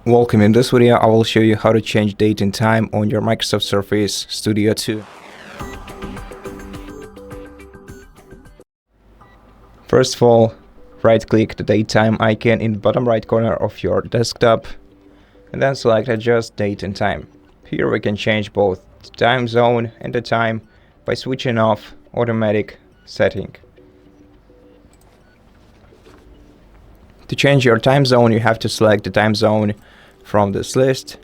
Welcome. In this video, I will show you how to change date and time on your Microsoft Surface Studio 2. First of all, right-click the date time icon in the bottom right corner of your desktop and then select Adjust Date and Time. Here we can change both the time zone and the time by switching off automatic setting. To change your time zone, you have to select the time zone from this list,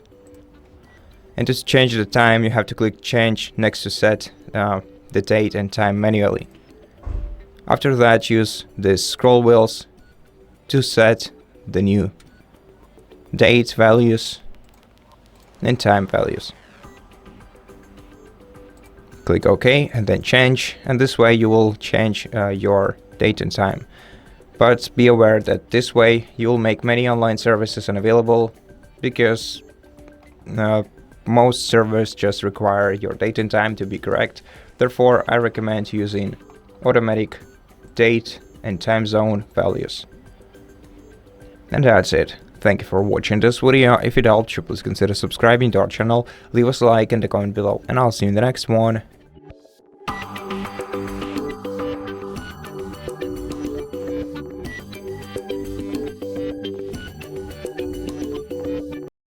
and to change the time you have to click Change next to set the date and time manually. After that, use these scroll wheels to set the new date values and time values. Click OK and then change, and this way you will change your date and time. But be aware that this way you will make many online services unavailable, because most servers just require your date and time to be correct. Therefore, I recommend using automatic date and time zone values. And that's it. Thank you for watching this video. If it helped you, please consider subscribing to our channel, leave us a like and a comment below, and I'll see you in the next one.